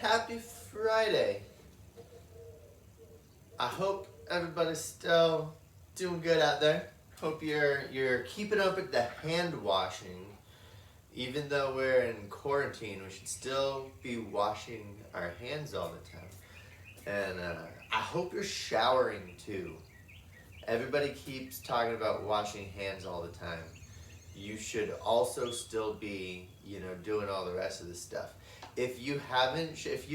Happy Friday. I hope everybody's still doing good out there. Hope you're keeping up with the hand washing. Even though we're in quarantine, we should still be washing our hands all the time. And I hope you're showering too. Everybody keeps talking about washing hands all the time. You should also still be, doing all the rest of the stuff. If you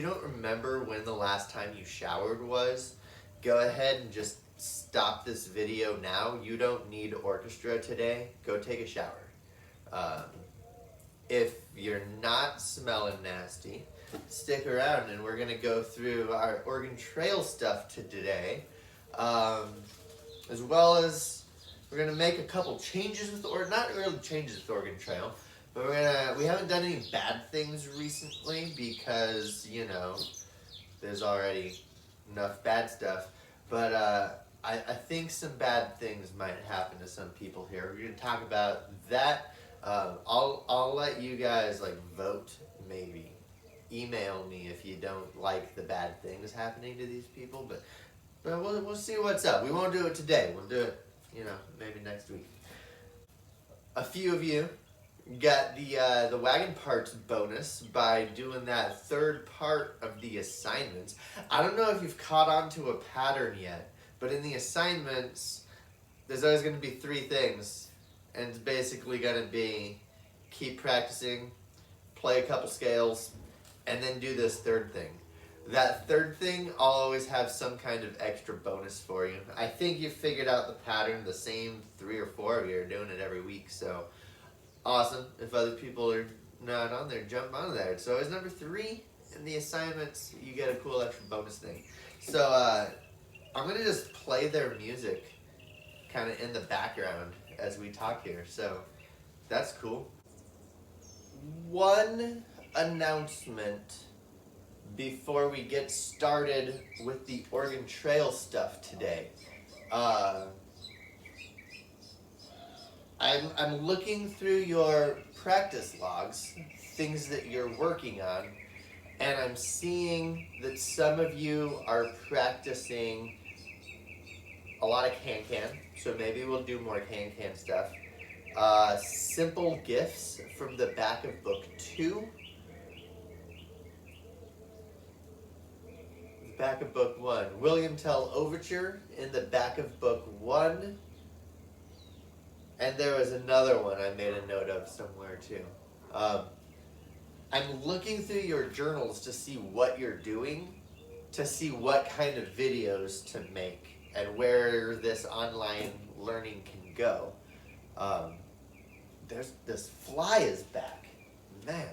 don't remember when the last time you showered was, go ahead and just stop this video now. You don't need orchestra today. Go take a shower. If you're not smelling nasty, stick around and we're going to go through our Oregon Trail stuff today. As well as we're going to make a couple changes with, or not really changes with Oregon Trail, but we haven't done any bad things recently because, there's already enough bad stuff. But I think some bad things might happen to some people here. We're going to talk about that. I'll let you guys vote, maybe. Email me if you don't like the bad things happening to these people, but we'll see what's up. We won't do it today. We'll do it, maybe next week. A few of you got the wagon parts bonus by doing that third part of the assignments. I don't know if you've caught on to a pattern yet, but in the assignments, there's always going to be 3 things, and it's basically going to be keep practicing, play a couple scales, and then do this third thing. That third thing, I'll always have some kind of extra bonus for you. I think you figured out the pattern. The same 3 or 4 of you are doing it every week, so awesome. If other people are not on there, jump on there. So as number 3 in the assignments, you get a cool extra bonus thing. So I'm going to just play their music kind of in the background as we talk here. So that's cool. One announcement before we get started with the Oregon Trail stuff today. I'm looking through your practice logs, things that you're working on, and I'm seeing that some of you are practicing a lot of can-can, so maybe we'll do more can-can stuff. Simple gifts from the back of book 2. Back of book 1. William Tell Overture in the back of book 1. And there was another one I made a note of somewhere too. I'm looking through your journals to see what you're doing, to see what kind of videos to make, and where this online learning can go. This fly is back. Man.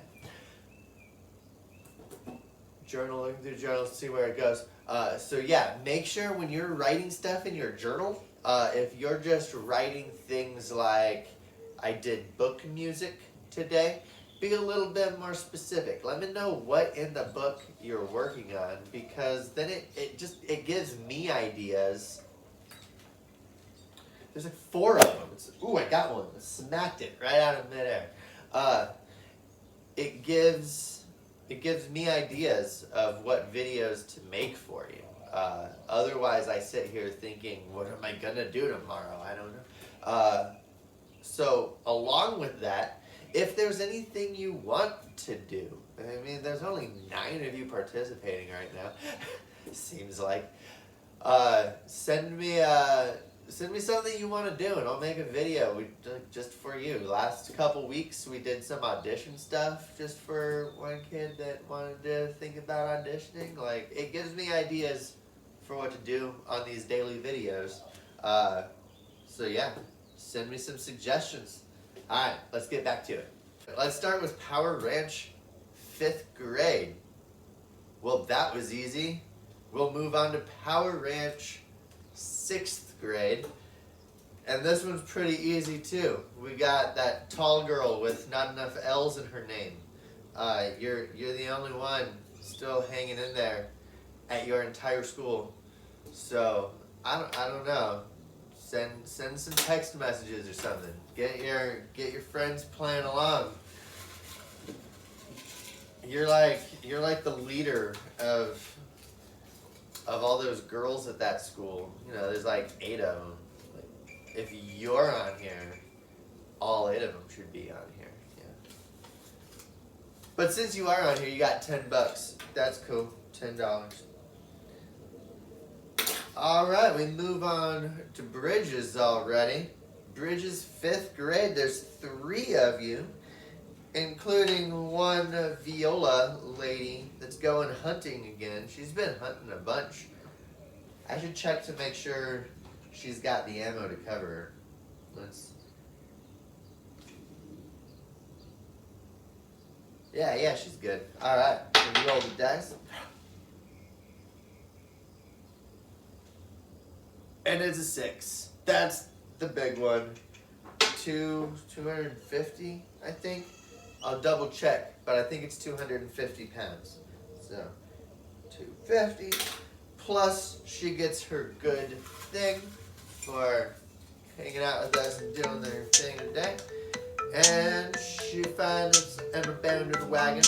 Journaling through journals to see where it goes. So yeah, make sure when you're writing stuff in your journal, if you're just writing things like, I did book music today, be a little bit more specific. Let me know what in the book you're working on, because then it gives me ideas. There's 4 of them. Ooh, I got one. I smacked it right out of midair. It gives me ideas of what videos to make for you. Otherwise, I sit here thinking, what am I going to do tomorrow? I don't know. So along with that, if there's anything you want to do, I mean, there's only 9 of you participating right now, seems like. Send me something you want to do, and I'll make a video just for you. Last couple weeks, we did some audition stuff just for one kid that wanted to think about auditioning. It gives me ideas for what to do on these daily videos. So yeah, send me some suggestions. All right, let's get back to it. Let's start with Power Ranch 5th grade. Well, that was easy. We'll move on to Power Ranch 6th grade. And this one's pretty easy too. We got that tall girl with not enough L's in her name. You're the only one still hanging in there at your entire school. So I don't know. Send some text messages or something. Get your friends playing along. You're like the leader of all those girls at that school. You know, there's like 8 of them. If you're on here, all 8 of them should be on here. Yeah. But since you are on here, you got $10. That's cool. $10. All right, we move on to Bridges already. Bridges 5th grade. There's 3 of you, including one Viola lady that's going hunting again. She's been hunting a bunch. I should check to make sure she's got the ammo to cover her. Yeah, she's good. All right, so we roll the dice. And it's a 6. That's the big one. 250, I think. I'll double check, but I think it's 250 pounds. So, 250. Plus, she gets her good thing for hanging out with us and doing their thing today. And she finds an abandoned wagon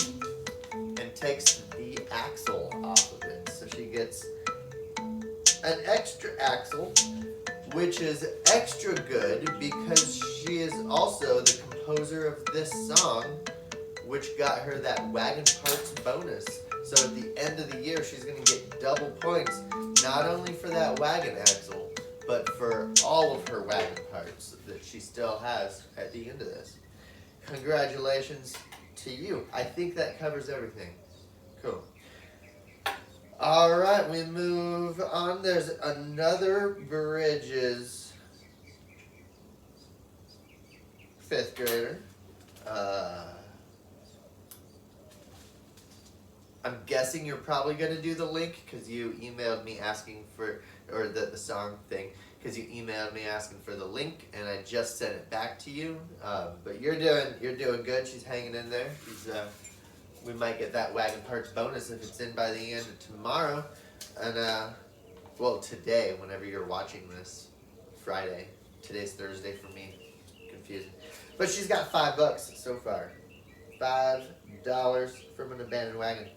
and takes the axle off of it. So she gets an extra axle, which is extra good because she is also the composer of this song, which got her that wagon parts bonus. So at the end of the year, she's going to get double points, not only for that wagon axle, but for all of her wagon parts that she still has at the end of this. Congratulations to you. I think that covers everything. Cool. All right, we move on. There's another Bridges 5th grader. I'm guessing you're probably going to do the link because you emailed me asking for, or the song thing, because you emailed me asking for the link, and I just sent it back to you. But you're doing good. She's hanging in there. We might get that wagon parts bonus if it's in by the end of tomorrow. And, well, today, whenever you're watching this, Friday. Today's Thursday for me. Confusing. But she's got $5 so far. $5 from an abandoned wagon.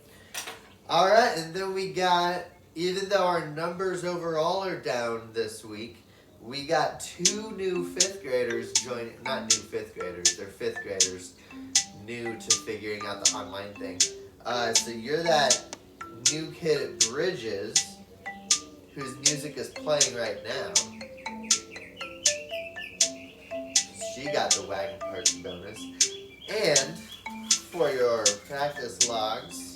All right, and then we got, even though our numbers overall are down this week, we got 2 new 5th graders joining, not new 5th graders, they're 5th graders, new to figuring out the online thing. So you're that new kid at Bridges, whose music is playing right now. She got the wagon parts bonus. And for your practice logs,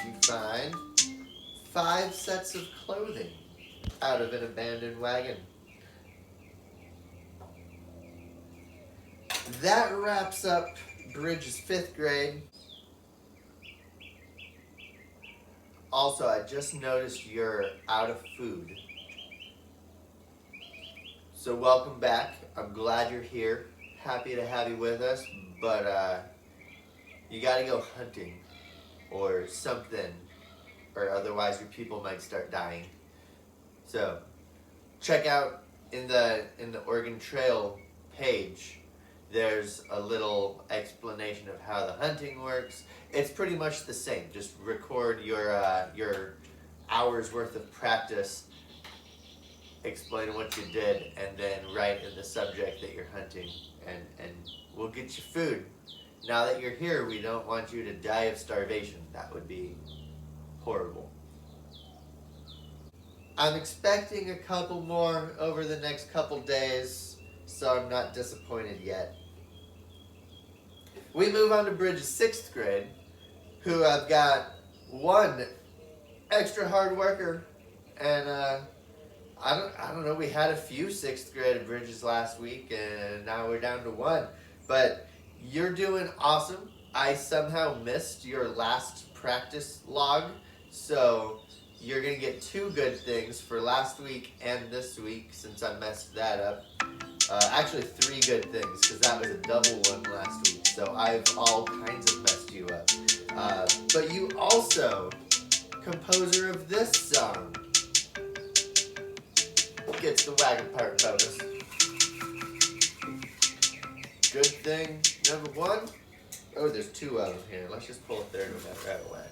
you find 5 sets of clothing out of an abandoned wagon. That wraps up Bridges 5th grade. Also, I just noticed you're out of food. So welcome back. I'm glad you're here. Happy to have you with us, but you gotta go hunting or something, or otherwise your people might start dying. So check out in the Oregon Trail page, there's a little explanation of how the hunting works. It's pretty much the same. Just record your hours worth of practice, explain what you did, and then write in the subject that you're hunting, and we'll get you food. Now that you're here, we don't want you to die of starvation. That would be horrible. I'm expecting a couple more over the next couple days, so I'm not disappointed yet. We move on to Bridges 6th grade, who I've got one extra hard worker, and I don't know, we had a few 6th grade Bridges last week, and now we're down to one. But you're doing awesome. I somehow missed your last practice log, so you're going to get 2 good things for last week and this week since I messed that up. Actually 3 good things because that was a double one last week, so I've all kinds of messed you up. But you also, composer of this song, gets the wagon part bonus. Good thing number 1 Oh, there's two of them here. Let's just pull a third one out right away.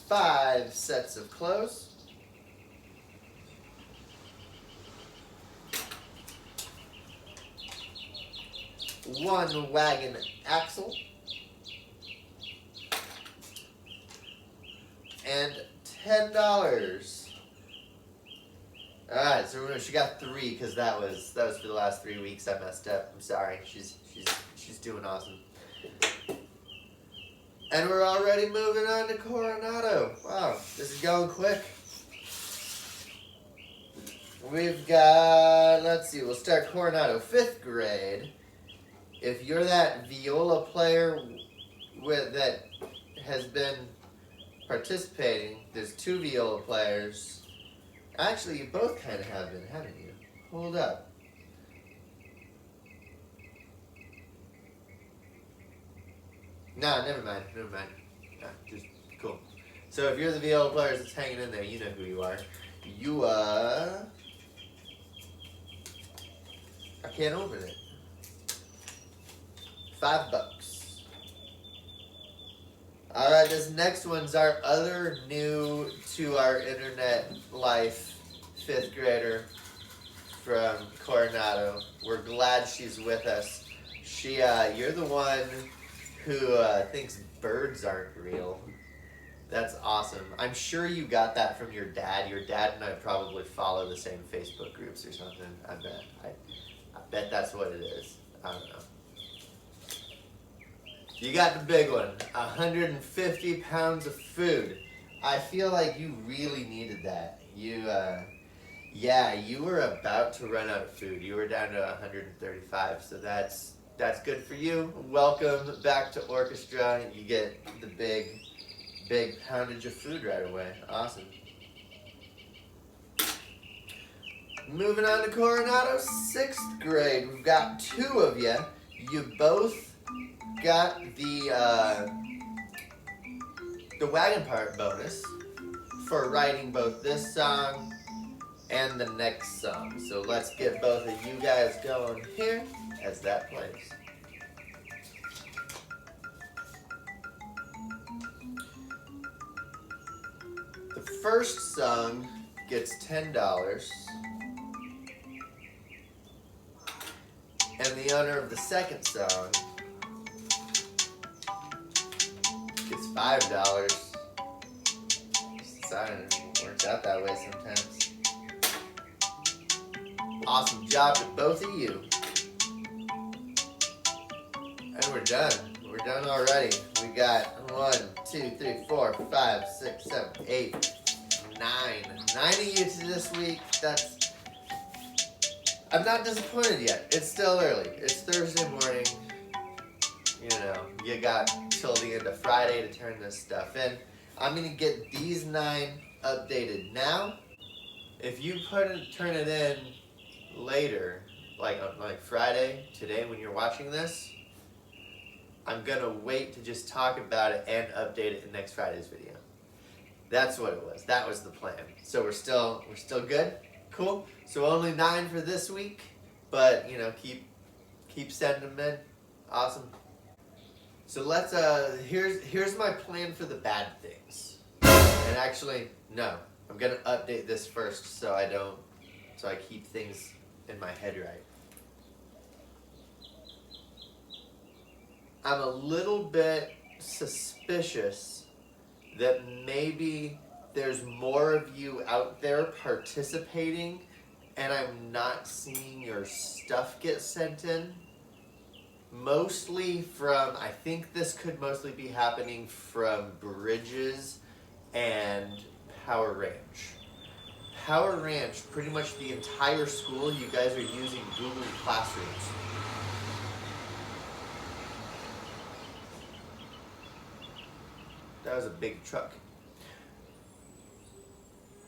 5 sets of clothes. 1 wagon axle. And $10. Alright, so she got 3 because that was for the last 3 weeks I messed up. I'm sorry. She's doing awesome. And we're already moving on to Coronado. Wow, this is going quick. We've got, let's see, we'll start Coronado 5th grade. If you're that viola player that has been participating, there's 2 viola players. Actually, you both kind of have been, haven't you? Hold up. No, never mind. No, just cool. So if you're the viola players that's hanging in there, you know who you are. You, I can't open it. $5. Alright, this next one's our other new to our internet life 5th grader from Coronado. We're glad she's with us. You're the one who thinks birds aren't real. That's awesome. I'm sure you got that from your dad. Your dad and I probably follow the same Facebook groups or something. I bet. I bet that's what it is. I don't know. You got the big one. 150 pounds of food. I feel like you really needed that. Yeah, you were about to run out of food. You were down to 135, so that's good for you. Welcome back to orchestra. You get the big poundage of food right away. Awesome. Moving on to Coronado 6th grade. We've got 2 of you. You both got the wagon part bonus for writing both this song and the next song. So let's get both of you guys going here as that plays. The first song gets $10, and the owner of the second song gets $5. Sorry, it works out that way sometimes. Awesome job to both of you. And we're done. We're done already. We got 1, 2, 3, 4, 5, 6, 7, 8, 9. 9 of you to this week. I'm not disappointed yet. It's still early. It's Thursday morning. You know, you got till the end of Friday to turn this stuff in. I'm going to get these 9 updated now. If you turn it in later, like Friday, today when you're watching this, I'm going to wait to just talk about it and update it in next Friday's video. That's what it was. That was the plan. So we're still good? Cool. So only 9 for this week, but you know, keep sending them in. Awesome. So let's here's my plan for the bad things. And actually, no. I'm going to update this first so I keep things in my head right. I'm a little bit suspicious that maybe there's more of you out there participating and I'm not seeing your stuff get sent in. Mostly from, I think this could mostly be happening from Bridges and Power Ranch. Power Ranch, pretty much the entire school, you guys are using Google Classrooms. That was a big truck.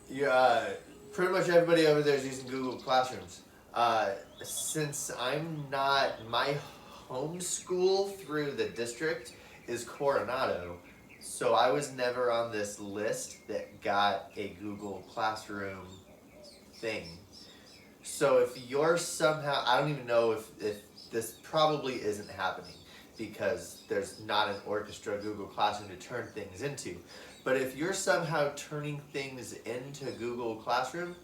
Yeah, pretty much everybody over there is using Google Classrooms. Since I'm not, my home school through the district is Coronado, so I was never on this list that got a Google Classroom thing. So if you're somehow, I don't even know if this probably isn't happening because there's not an orchestra Google Classroom to turn things into. But if you're somehow turning things into Google Classroom,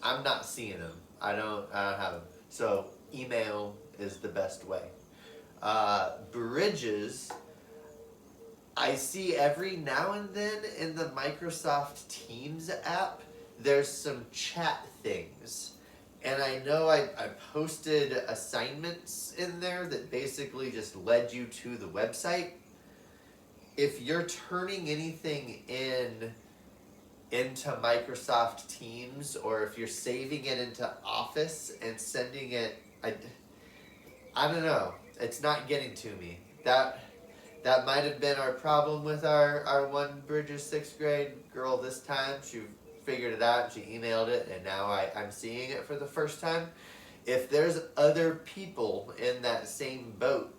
I'm not seeing them. I don't have them. So email is the best way. Bridges, I see every now and then in the Microsoft Teams app, there's some chat things. And I know I posted assignments in there that basically just led you to the website. If you're turning anything into Microsoft Teams, or if you're saving it into Office and sending it, I don't know. It's not getting to me. That might have been our problem with our one Bridges 6th grade girl this time. She figured it out, she emailed it, and now I'm seeing it for the first time. If there's other people in that same boat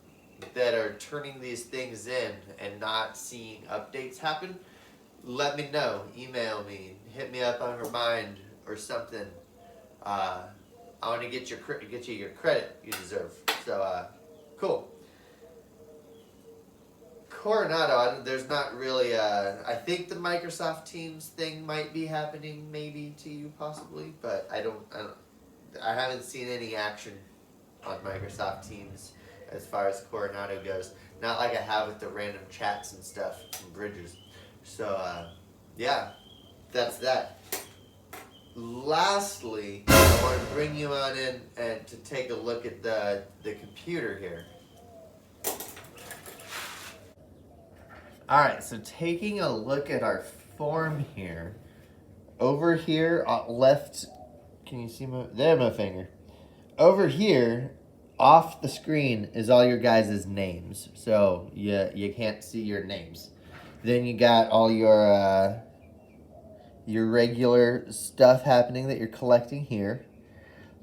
that are turning these things in and not seeing updates happen, let me know. Email me, hit me up on Remind or something. I want to get you your credit you deserve. So cool. Coronado, there's not really I think the Microsoft Teams thing might be happening maybe to you possibly, but I haven't seen any action on Microsoft Teams as far as Coronado goes. Not like I have with the random chats and stuff from Bridges. So yeah, that's that. Lastly, I want to bring you on in and to take a look at the computer here. Alright, so taking a look at our form here. Over here, left, can you see my finger. Over here, off the screen is all your guys' names. So you can't see your names. Then you got all your regular stuff happening that you're collecting here.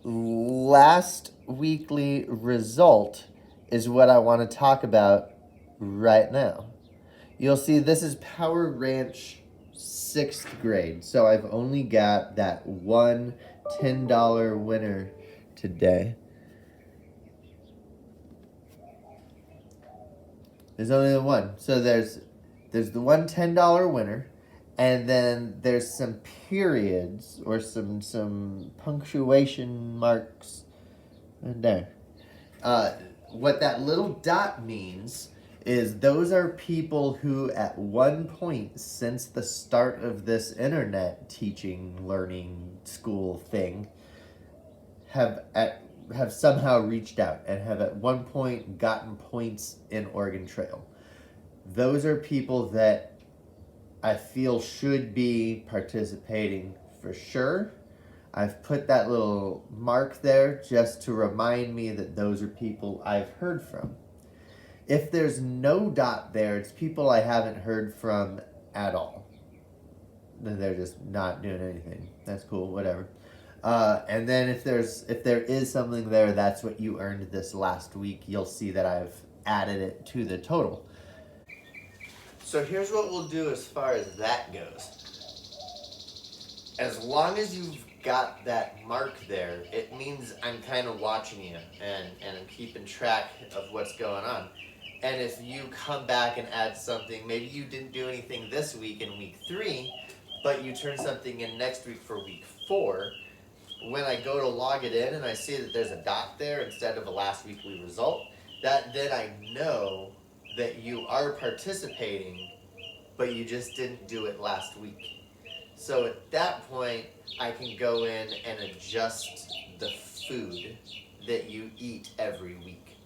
Last weekly result is what I want to talk about right now. You'll see this is Power Ranch 6th grade. So I've only got that one $10 winner today. There's only the one. So there's the one $10 winner, and then there's some periods or some punctuation marks in there. What that little dot means is those are people who at one point since the start of this internet teaching, learning, school thing have somehow reached out and have at one point gotten points in Oregon Trail. Those are people that I feel should be participating for sure. I've put that little mark there just to remind me that those are people I've heard from. If there's no dot there, it's people I haven't heard from at all. They're just not doing anything. That's cool, whatever. And then if there is something there, that's what you earned this last week. You'll see that I've added it to the total. So here's what we'll do as far as that goes. As long as you've got that mark there, it means I'm kind of watching you and I'm keeping track of what's going on. And if you come back and add something, maybe you didn't do anything this week in week 3, but you turn something in next week for week 4, when I go to log it in and I see that there's a dot there instead of a last weekly result, then I know that you are participating, but you just didn't do it last week. So at that point, I can go in and adjust the food that you eat every week.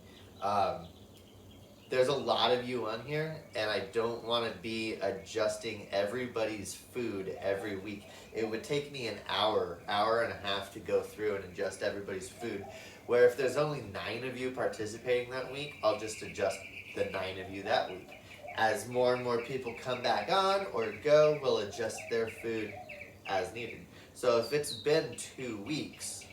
There's a lot of you on here, and I don't want to be adjusting everybody's food every week. It would take me an hour and a half to go through and adjust everybody's food. Where if there's only 9 of you participating that week, I'll just adjust the 9 of you that week. As more and more people come back on or go, we'll adjust their food as needed. So if it's been 2 weeks,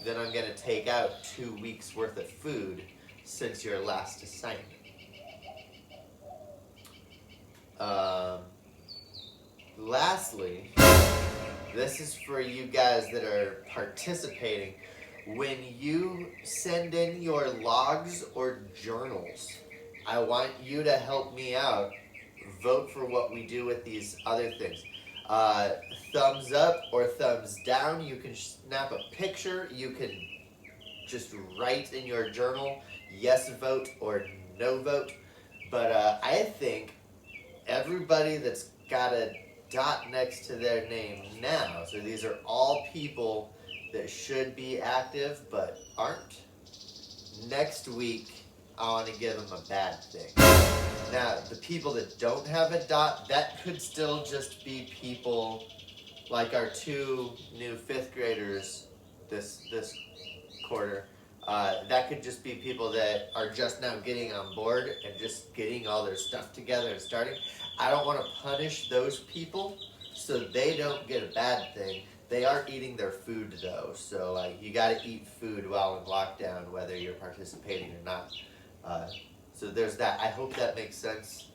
then I'm going to take out 2 weeks worth of food since your last assignment. Lastly, this is for you guys that are participating. when you send in your logs or journals, I want you to help me out. Vote for what we do with these other things. Thumbs up or thumbs down. You can snap a picture. You can just write in your journal yes vote or no vote. But I think everybody that's got a dot next to their name now, so these are all people that should be active but aren't. Next week, I want to give them a bad thing. Now, the people that don't have a dot, that could still just be people like our two new fifth graders this quarter. That could just be people that are just now getting on board and just getting all their stuff together and starting. I don't want to punish those people so they don't get a bad thing. They are eating their food though, so you got to eat food while in lockdown, whether you're participating or not. So there's that. I hope that makes sense.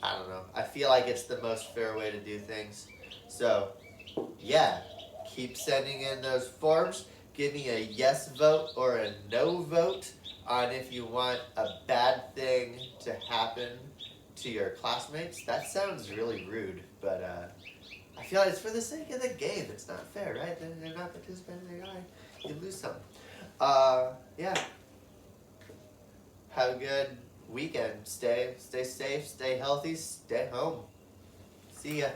I don't know. I feel like it's the most fair way to do things. So, yeah, keep sending in those forms. Give me a yes vote or a no vote on if you want a bad thing to happen to your classmates. That sounds really rude, but I feel like it's for the sake of the game. It's not fair, right? They're not participating. You lose something. Yeah. Have a good weekend. Stay safe, stay healthy, stay home. See ya.